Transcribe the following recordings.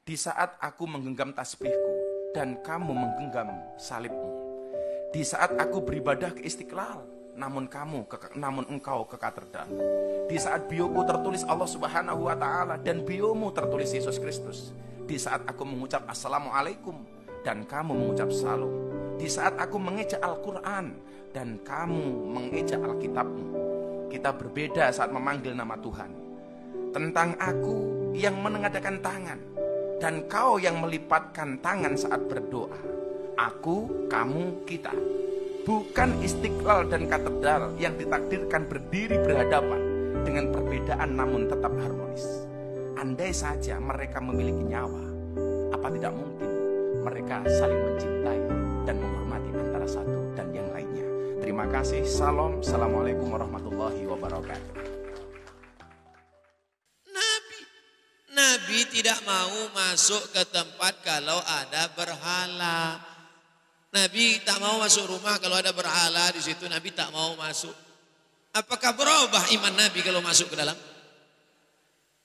Di saat aku menggenggam tasbihku dan kamu menggenggam salibmu. Di saat aku beribadah ke Istiqlal, namun engkau ke katedral. Di saat bioku tertulis Allah Subhanahu wa Ta'ala dan biomu tertulis Yesus Kristus. Di saat aku mengucap Assalamualaikum dan kamu mengucap Salam. Di saat aku mengejak Al-Quran dan kamu mengejak Alkitabmu. Kita berbeda saat memanggil nama Tuhan. Tentang aku yang menengadakan tangan dan kau yang melipatkan tangan saat berdoa. Aku, kamu, kita. Bukan Istiqlal dan katedral yang ditakdirkan berdiri berhadapan dengan perbedaan namun tetap harmonis. Andai saja mereka memiliki nyawa, apa tidak mungkin mereka saling mencintai dan menghormati antara satu dan yang lainnya. Terima kasih. Salam. Assalamualaikum warahmatullahi wabarakatuh. Nabi tidak mau masuk ke tempat kalau ada berhala. Nabi tak mau masuk rumah kalau ada berhala di situ. Nabi tak mau masuk. Apakah berubah iman Nabi kalau masuk ke dalam?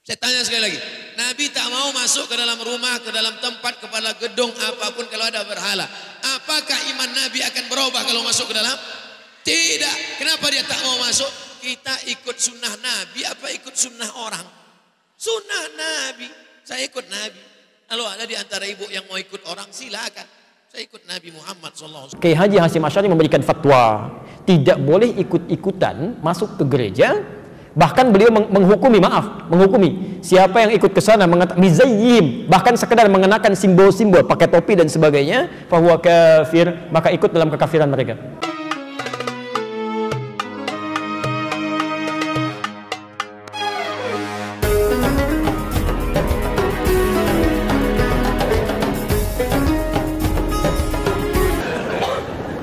Saya tanya sekali lagi. Nabi tak mau masuk ke dalam rumah, ke dalam tempat, kepala gedung apapun kalau ada berhala. Apakah iman Nabi akan berubah kalau masuk ke dalam? Tidak. Kenapa dia tak mau masuk? Kita ikut sunnah Nabi apa ikut sunnah orang? Sunnah Nabi. Saya ikut Nabi. Kalau ada di antara ibu yang mau ikut orang, silakan. Saya ikut Nabi Muhammad SAW. Kiai Haji Hasyim Asy'ari memberikan fatwa tidak boleh ikut-ikutan masuk ke gereja. Bahkan beliau menghukumi siapa yang ikut ke sana mengatakan mizayyim, bahkan sekedar mengenakan simbol-simbol, pakai topi dan sebagainya, fahuwa kafir, maka ikut dalam kekafiran mereka.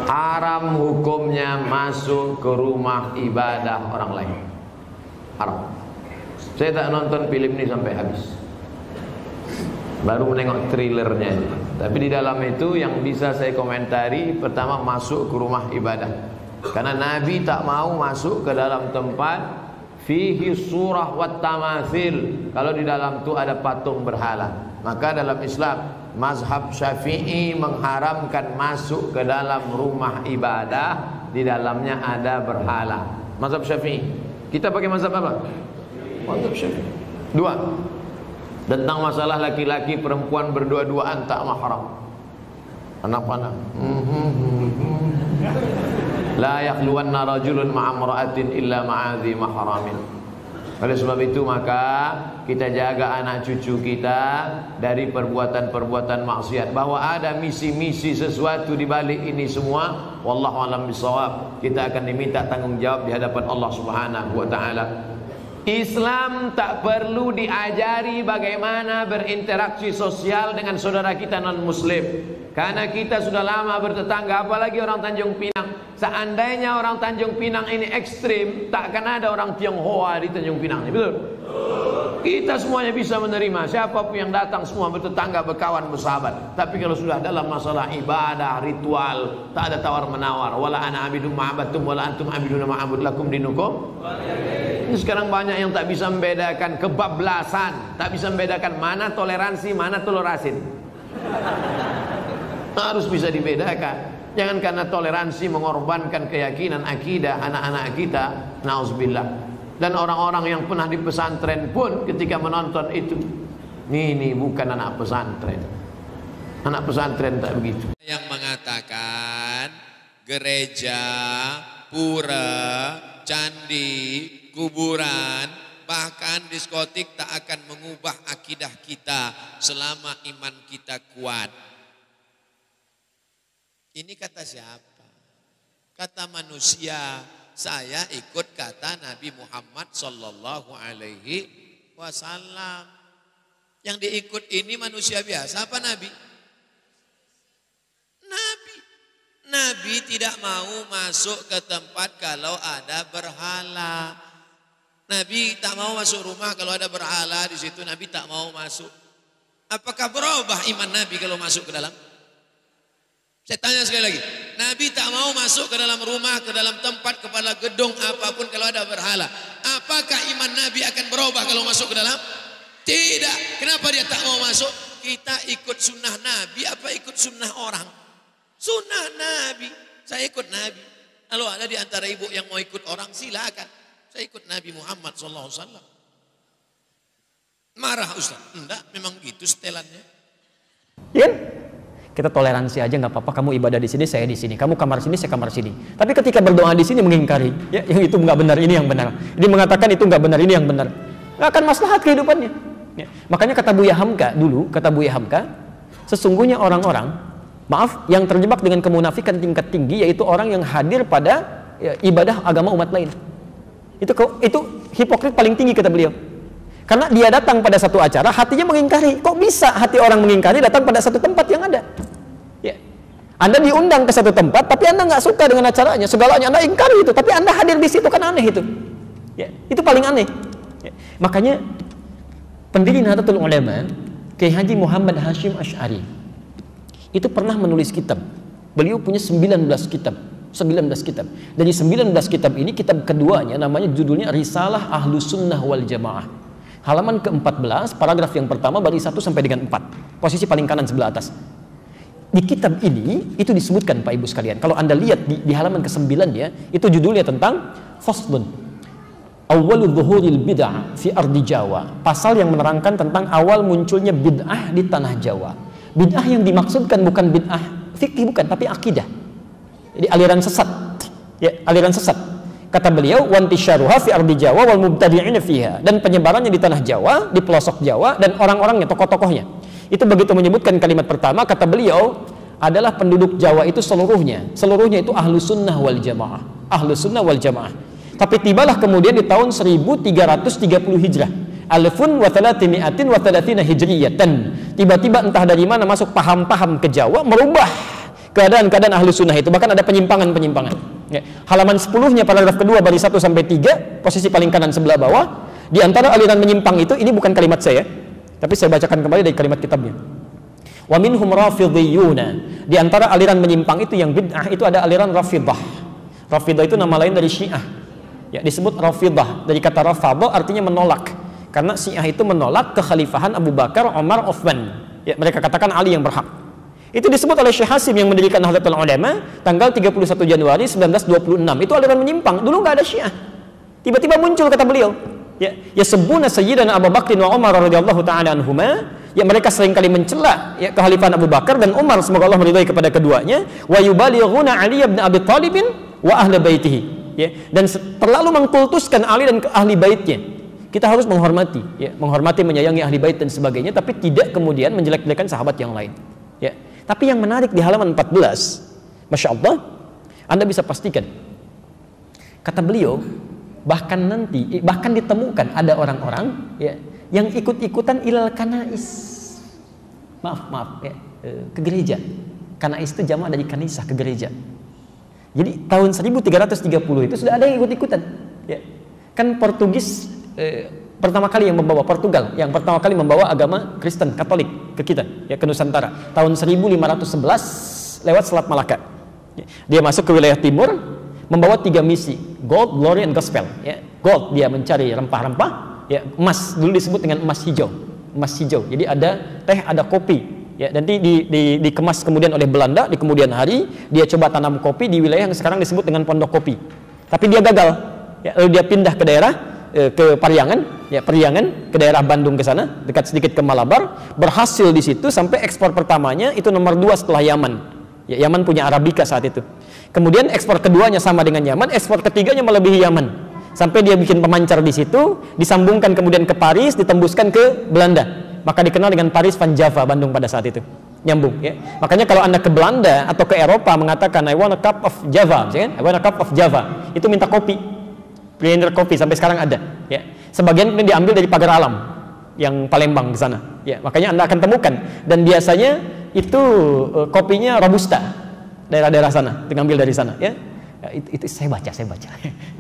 Haram hukumnya masuk ke rumah ibadah orang lain. Haram. Saya tak nonton film ini sampai habis. Baru menengok trailernya. Tapi di dalam itu yang bisa saya komentari, pertama masuk ke rumah ibadah. Karena Nabi tak mau masuk ke dalam tempat fihi surah wat tamathil. Kalau di dalam itu ada patung berhala. Maka dalam Islam mazhab Syafi'i mengharamkan masuk ke dalam rumah ibadah di dalamnya ada berhala. Mazhab Syafi'i. Kita pakai mazhab apa? Mazhab Syafi'i. Dua. Tentang masalah laki-laki perempuan berdua-duaan tak mahram. Anak-anak. La yakhluwanna rajulun ma'amra'atin illa ma'adhi mahramin. Oleh sebab itu maka kita jaga anak cucu kita dari perbuatan-perbuatan maksiat. Bahwa ada misi-misi sesuatu di balik ini semua, wallahu a'lam bishawab. Kita akan diminta tanggung jawab di hadapan Allah Subhanahu wa taala. Islam tak perlu diajari bagaimana berinteraksi sosial dengan saudara kita non muslim. Karena kita sudah lama bertetangga, apalagi orang Tanjung Pinang. Seandainya orang Tanjung Pinang ini ekstrim, tak akan ada orang Tionghoa di Tanjung Pinang ini, betul? Kita semuanya bisa menerima, siapapun yang datang semua bertetangga, berkawan, bersahabat. Tapi kalau sudah dalam masalah ibadah, ritual, tak ada tawar menawar. Wala ana abidum ma'abatum wala antum abiduna ma'abud lakum dinukum. Ini sekarang banyak yang tak bisa membedakan kebablasan, tak bisa membedakan mana toleransi, mana tolerasin. Harus bisa dibedakan. Jangan karena toleransi mengorbankan keyakinan akidah anak-anak kita, nauzubillah. Dan orang-orang yang pernah di pesantren pun ketika menonton itu, ini bukan anak pesantren. Anak pesantren tak begitu. Yang mengatakan gereja, pura, candi, kuburan, bahkan diskotik tak akan mengubah akidah kita selama iman kita kuat. Ini kata siapa? Kata manusia. Saya ikut kata Nabi Muhammad sallallahu alaihi wasallam. Yang diikut ini manusia biasa apa Nabi? Nabi tidak mau masuk ke tempat kalau ada berhala. Nabi tak mau masuk rumah kalau ada berhala di situ. Nabi tak mau masuk. Apakah berubah iman Nabi kalau masuk ke dalam? Saya tanya sekali lagi. Nabi tak mau masuk ke dalam rumah, ke dalam tempat, kepala gedung apapun kalau ada berhala. Apakah iman Nabi akan berubah kalau masuk ke dalam? Tidak. Kenapa dia tak mau masuk? kita ikut sunnah Nabi apa ikut sunnah orang? Sunnah Nabi. Saya ikut Nabi. Kalau ada di antara ibu yang mau ikut orang, silakan. Saya ikut Nabi Muhammad SAW. Marah Ustaz? Enggak, memang gitu setelannya. Ya, kita toleransi aja, nggak apa-apa. Kamu ibadah di sini, saya di sini. Kamu kamar sini, saya kamar sini. Tapi ketika berdoa di sini mengingkari, ya, yang itu nggak benar, ini yang benar. Ini mengatakan itu nggak benar, ini yang benar. Nggak akan maslahat kehidupannya. Ya. Makanya kata Buya Hamka dulu, kata Buya Hamka, sesungguhnya orang-orang, maaf, yang terjebak dengan kemunafikan tingkat tinggi, yaitu orang yang hadir pada ibadah agama umat lain. Itu hipokrit paling tinggi kata beliau. Karena dia datang pada satu acara, hatinya mengingkari. Kok bisa hati orang mengingkari datang pada satu tempat yang ada? Ya. Anda diundang ke satu tempat, tapi Anda nggak suka dengan acaranya, segalanya Anda ingkari itu, tapi Anda hadir di situ, kan aneh itu. Ya. Itu paling aneh. Ya. Makanya pendiri Nahdlatul Ulama, Kiai Haji Muhammad Hashim Asy'ari, itu pernah menulis kitab. Beliau punya 19 kitab. 19 kitab. Dari 19 kitab ini, kitab keduanya namanya judulnya Risalah Ahlus Sunnah wal Jamaah. Halaman ke-14, paragraf yang pertama, baris 1 sampai dengan 4. Posisi paling kanan sebelah atas. Di kitab ini, itu disebutkan Pak Ibu sekalian. Kalau Anda lihat di halaman ke-9 ya, itu judulnya tentang Faslun Awwalu Dhuhuril Bid'ah fi Ardi Jawa. Pasal yang menerangkan tentang awal munculnya bid'ah di tanah Jawa. Bid'ah yang dimaksudkan bukan bid'ah fikih, bukan, tapi akidah. Jadi aliran sesat. Ya, aliran sesat. Kata beliau, wantisyaruha fi ardi Jawa wal mubtadi'ina fiha, dan penyebarannya di tanah Jawa, di pelosok Jawa, dan orang-orangnya, tokoh-tokohnya. Itu begitu menyebutkan kalimat pertama, kata beliau, adalah penduduk Jawa itu seluruhnya. Seluruhnya itu ahlu sunnah wal jamaah. Ahlu sunnah wal jamaah. Tapi tibalah kemudian di tahun 1330 Hijrah. Alfun wa thalathimi'atin wa thalathina hijriyatan. Tiba-tiba entah dari mana masuk paham-paham ke Jawa, merubah keadaan-keadaan ahlu sunnah itu. Bahkan ada penyimpangan-penyimpangan. Ya. Halaman 10-nya paragraf kedua baris 1 sampai 3, posisi paling kanan sebelah bawah. Di antara aliran menyimpang itu, ini bukan kalimat saya, tapi saya bacakan kembali dari kalimat kitabnya. Wa minhum rafidhiyuna. Di antara aliran menyimpang itu yang bid'ah itu ada aliran Rafidah. Rafidah itu nama lain dari Syiah. Ya, disebut Rafidah dari kata rafadha, artinya menolak. Karena Syiah itu menolak kekhalifahan Abu Bakar, Umar, Uthman. Ya, mereka katakan Ali yang berhak. Itu disebut oleh Syekh Hasim yang mendirikan Nahdlatul Ulama tanggal 31 Januari 1926. Itu aliran menyimpang. Dulu nggak ada Syiah. Tiba-tiba muncul kata beliau. Ya sebuna Sayyidina Abu Bakr wa Umar radhiyallahu taala anhuma. Ya, mereka seringkali mencela ya kekhalifahan Abu Bakar dan Umar, semoga Allah meridhai kepada keduanya. Wa yubalighuna Ali bin Abi Thalib wa ahli baitihi. Ya, dan terlalu mengkultuskan Ali dan ahli baitnya. Kita harus menghormati, ya, menghormati, menyayangi ahli bait dan sebagainya, tapi tidak kemudian menjelek-jelekan sahabat yang lain. Ya. Tapi yang menarik di halaman 14, Masya Allah, Anda bisa pastikan, kata beliau, bahkan ditemukan ada orang-orang ya, yang ikut-ikutan ilal kanais, maaf ya, ke gereja. Kanais itu jamak dari kanisah, ke gereja. Jadi tahun 1330 itu sudah ada yang ikut-ikutan. Ya. Kan Portugis pertama kali yang membawa, Portugal yang pertama kali membawa agama Kristen Katolik ke kita, ya, ke Nusantara tahun 1511 lewat Selat Malaka. Ya. Dia masuk ke wilayah timur membawa 3 misi, gold, glory, and gospel. Ya. Gold, dia mencari rempah-rempah, ya, emas, dulu disebut dengan emas hijau. Emas hijau. Jadi ada teh, ada kopi. Ya, nanti dikemas kemudian oleh Belanda di kemudian hari, dia coba tanam kopi di wilayah yang sekarang disebut dengan Pondok Kopi. Tapi dia gagal. Ya, lalu dia pindah ke daerah ke Pariangan, ya, Periangan, ke daerah Bandung ke sana, dekat sedikit ke Malabar, berhasil di situ sampai ekspor pertamanya itu nomor 2 setelah Yaman. Ya, Yaman punya Arabica saat itu. Kemudian ekspor keduanya sama dengan Yaman, ekspor ketiganya melebihi Yaman. Sampai dia bikin pemancar di situ, disambungkan kemudian ke Paris, ditembuskan ke Belanda. Maka dikenal dengan Paris van Java, Bandung pada saat itu. Nyambung, ya. Makanya kalau Anda ke Belanda atau ke Eropa mengatakan I want a cup of Java, I want a cup of Java, itu minta kopi. Blender kopi sampai sekarang ada, ya. Sebagian kemudian diambil dari Pagar Alam yang Palembang di sana, ya. Makanya Anda akan temukan, dan biasanya itu kopinya Robusta, daerah-daerah sana, diambil dari sana, ya. Itu saya baca.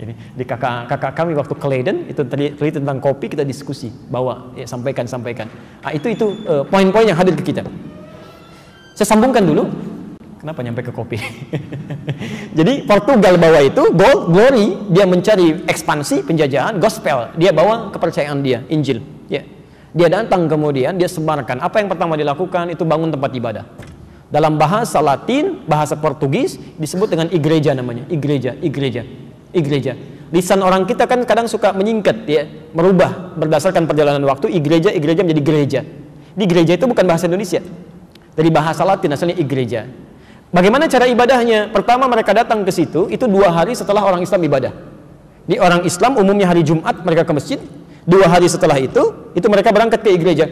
Ini di kakak kami waktu ke Leiden itu tadi tentang kopi, kita diskusi, bawa, ya, sampaikan. Nah, itu poin-poin yang hadir ke kita. Saya sambungkan dulu. Kenapa nyampe ke kopi? Jadi Portugal bawa itu gold, glory, dia mencari ekspansi penjajahan, gospel, dia bawa kepercayaan dia, Injil. Ya. Dia datang kemudian dia sebarkan. Apa yang pertama dilakukan itu bangun tempat ibadah. Dalam bahasa Latin, bahasa Portugis disebut dengan igreja namanya. Igreja. Lisan orang kita kan kadang suka menyingkat ya, merubah berdasarkan perjalanan waktu. Igreja menjadi gereja. Di gereja itu bukan bahasa Indonesia. Dari bahasa Latin asalnya igreja. Bagaimana cara ibadahnya? Pertama mereka datang ke situ itu 2 hari setelah orang Islam ibadah. Di orang Islam umumnya hari Jumat mereka ke masjid. 2 hari setelah itu mereka berangkat ke igreja.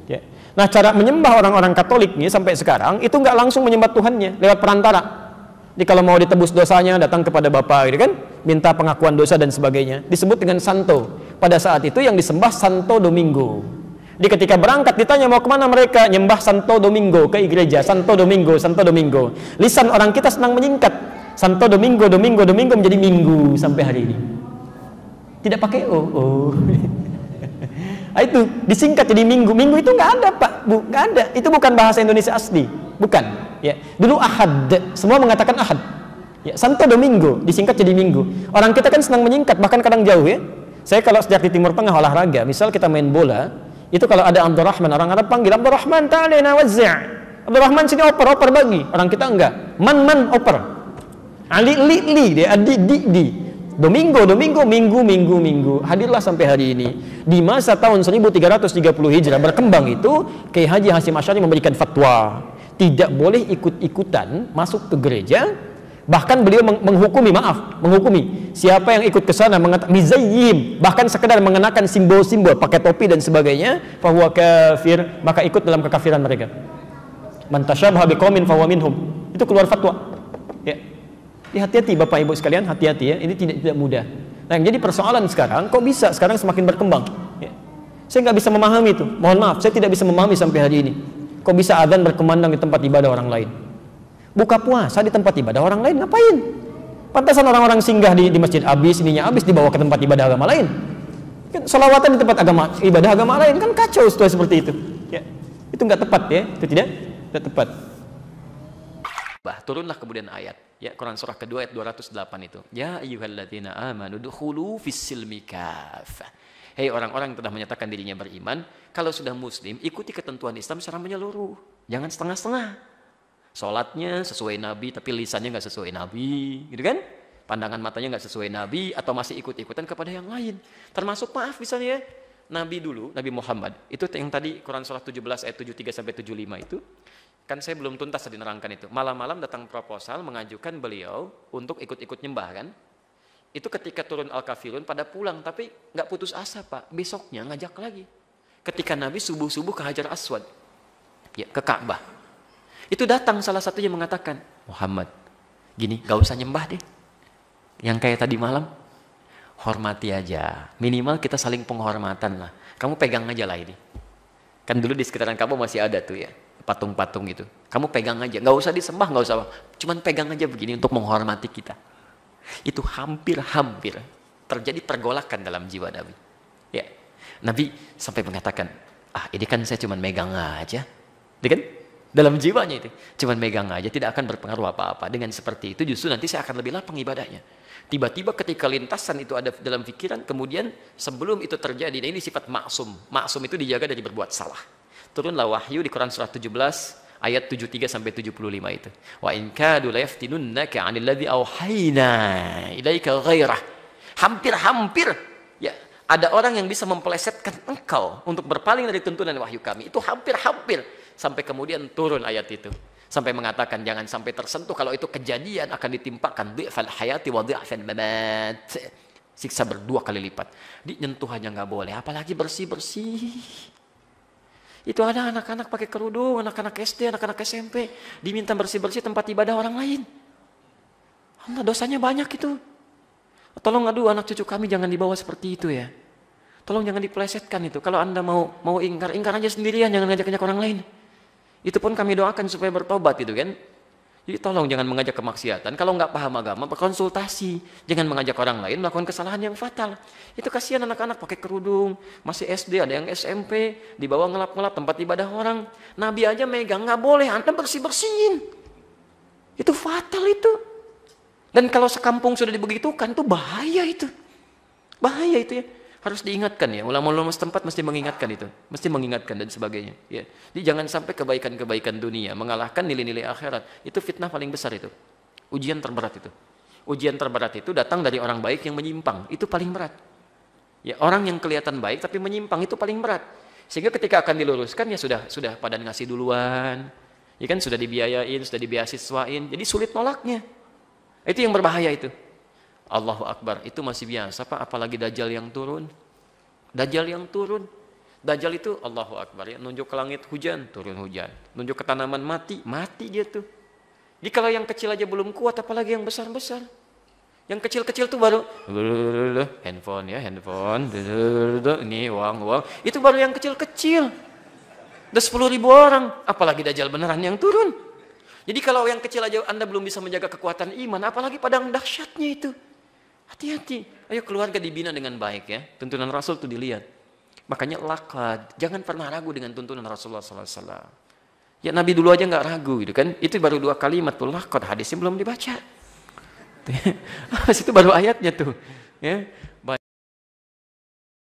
Ya. Nah, cara menyembah orang-orang Katolik nih sampai sekarang itu nggak langsung menyembah Tuhannya lewat perantara. Jadi kalau mau ditebus dosanya datang kepada Bapa, gitu kan, minta pengakuan dosa dan sebagainya. Disebut dengan Santo. Pada saat itu yang disembah Santo Domingo. Jadi ketika berangkat ditanya mau kemana mereka, nyembah Santo Domingo ke igreja. Santo Domingo. Lisan orang kita senang menyingkat. Santo Domingo menjadi Minggu sampai hari ini. Tidak pakai o. Itu disingkat jadi Minggu. Minggu itu nggak ada Pak, Bu, nggak ada. Itu bukan bahasa Indonesia asli, bukan. Ya, dulu Ahad, semua mengatakan Ahad. Ya, Santo Domingo disingkat jadi Minggu. Orang kita kan senang menyingkat, bahkan kadang jauh ya. Saya kalau sejak di Timur Tengah olahraga, misal kita main bola, itu kalau ada Abdurrahman, orang Arab panggil Abdurrahman, ta'alina wazzi'. Abdurrahman sini oper bagi. Orang kita enggak. Man oper. Ali li dia di. Domingo, minggu. Hadirlah sampai hari ini. Di masa tahun 1330 Hijrah berkembang itu, Kiai Haji Hasyim Asy'ari memberikan fatwa, tidak boleh ikut-ikutan masuk ke gereja. Bahkan beliau menghukumi siapa yang ikut ke sana mizayyim, bahkan sekedar mengenakan simbol-simbol, pakai topi dan sebagainya, fahuwa kafir, maka ikut dalam kekafiran mereka. Man tasyabbaha biqaumin fahuwa minhum. Itu keluar fatwa. Ya. Hati-hati Bapak Ibu sekalian, hati-hati ya, ini tidak mudah. Nah, yang jadi persoalan sekarang, kok bisa sekarang semakin berkembang? Ya. Saya nggak bisa memahami itu, mohon maaf, saya tidak bisa memahami sampai hari ini. Kok bisa adzan berkumandang di tempat ibadah orang lain? Buka puasa di tempat ibadah orang lain, ngapain? Pantasan orang-orang singgah di masjid habis dibawa ke tempat ibadah agama lain. Kan selawatan di tempat ibadah agama lain, kan kacau situasi seperti itu. Ya. Itu nggak tepat ya, itu tidak tepat. Turunlah kemudian ayat ya, Quran surah kedua ayat 208 itu. Ya ayyuhalladzina amanu dukhulu fis-silmi kafah. Hei orang-orang yang telah menyatakan dirinya beriman, kalau sudah muslim ikuti ketentuan Islam secara menyeluruh. Jangan setengah-setengah. Salatnya sesuai Nabi tapi lisannya nggak sesuai Nabi, gitu kan? Pandangan matanya nggak sesuai Nabi atau masih ikut-ikutan kepada yang lain. Termasuk maaf misalnya Nabi dulu, Nabi Muhammad, itu yang tadi Quran surah 17 ayat 73 sampai 75 itu. Kan saya belum tuntas tadi nerangkan itu. Malam-malam datang proposal mengajukan beliau untuk ikut-ikut nyembah kan. Itu ketika turun Al-Kafirun pada pulang, tapi nggak putus asa Pak. Besoknya ngajak lagi. Ketika Nabi subuh-subuh ke Hajar Aswad, ya, ke Ka'bah. Itu datang salah satunya mengatakan, Muhammad, gini, nggak usah nyembah deh. Yang kayak tadi malam, hormati aja. Minimal kita saling penghormatan lah. Kamu pegang aja lah ini. Kan dulu di sekitaran Ka'bah masih ada tuh ya. Patung-patung itu, kamu pegang aja, nggak usah disembah, nggak usah, cuman pegang aja begini untuk menghormati kita. Itu hampir terjadi pergolakan dalam jiwa Nabi. Ya, Nabi sampai mengatakan, ini kan saya cuman megang aja, kan? Dalam jiwanya itu, cuman megang aja, tidak akan berpengaruh apa-apa. Dengan seperti itu justru nanti saya akan lebih lapang ibadahnya. Tiba-tiba ketika lintasan itu ada dalam pikiran, kemudian sebelum itu terjadi, nah ini sifat maksum. Maksum itu dijaga dari berbuat salah. Turunlah wahyu di Quran surah 17 ayat 73 sampai 75 itu. Wa in kadu la yaftinunnaka 'anil ladzi auhayna ilaika ghairah. Hampir ya ada orang yang bisa mempelesetkan engkau untuk berpaling dari tuntunan wahyu kami. Itu hampir sampai kemudian turun ayat itu. Sampai mengatakan jangan sampai tersentuh, kalau itu kejadian akan ditimpakan dhi'fal hayati wa dhi'fal mamat. Siksa berdua kali lipat. Nyentuh aja nggak boleh, apalagi bersih-bersih. Itu ada anak-anak pakai kerudung, anak-anak SD, anak-anak SMP, diminta bersih-bersih tempat ibadah orang lain. Allah, dosanya banyak itu. Tolong anak cucu kami jangan dibawa seperti itu ya. Tolong jangan dipelesetkan itu. Kalau Anda mau ingkar aja sendirian, jangan ngajak-ngajak orang lain. Itu pun kami doakan supaya bertobat itu kan. Jadi tolong jangan mengajak kemaksiatan. Kalau nggak paham agama, berkonsultasi. Jangan mengajak orang lain melakukan kesalahan yang fatal. Itu kasihan anak-anak pakai kerudung, masih SD, ada yang SMP, dibawa ngelap-ngelap tempat ibadah orang. Nabi aja megang, nggak boleh, Anda bersih-bersihin. Itu fatal itu. Dan kalau sekampung sudah dibegitukan, itu bahaya itu. Bahaya itu ya. Harus diingatkan ya, ulama-ulama setempat mesti mengingatkan itu, mesti mengingatkan dan sebagainya. Ya. Jadi jangan sampai kebaikan-kebaikan dunia mengalahkan nilai-nilai akhirat. Itu fitnah paling besar itu. Ujian terberat itu. Ujian terberat itu datang dari orang baik yang menyimpang. Itu paling berat. Ya, orang yang kelihatan baik tapi menyimpang itu paling berat. Sehingga ketika akan diluruskan ya sudah pada ngasih duluan. Ya kan sudah dibiayain, sudah dibeasiswain. Jadi sulit nolaknya. Itu yang berbahaya itu. Allahu Akbar, itu masih biasa Pak, apalagi Dajjal yang turun. Dajjal yang turun. Dajjal itu Allahu Akbar ya, nunjuk ke langit hujan, turun hujan. Nunjuk ke tanaman mati dia tuh. Jadi kalau yang kecil aja belum kuat, apalagi yang besar-besar. Yang kecil-kecil tuh baru handphone, ini uang. Itu baru yang kecil-kecil. Udah 10.000 orang, apalagi Dajjal beneran yang turun. Jadi kalau yang kecil aja Anda belum bisa menjaga kekuatan iman, apalagi padang dahsyatnya itu. Hati-hati. Ayo keluarga dibina dengan baik ya. Tuntunan Rasul itu dilihat. Makanya lakad. Jangan pernah ragu dengan tuntunan Rasulullah SAW. Ya Nabi dulu aja nggak ragu gitu kan. Itu baru 2 kalimat tuh lakad. Hadisnya belum dibaca. Itu baru ayatnya tuh. Ya.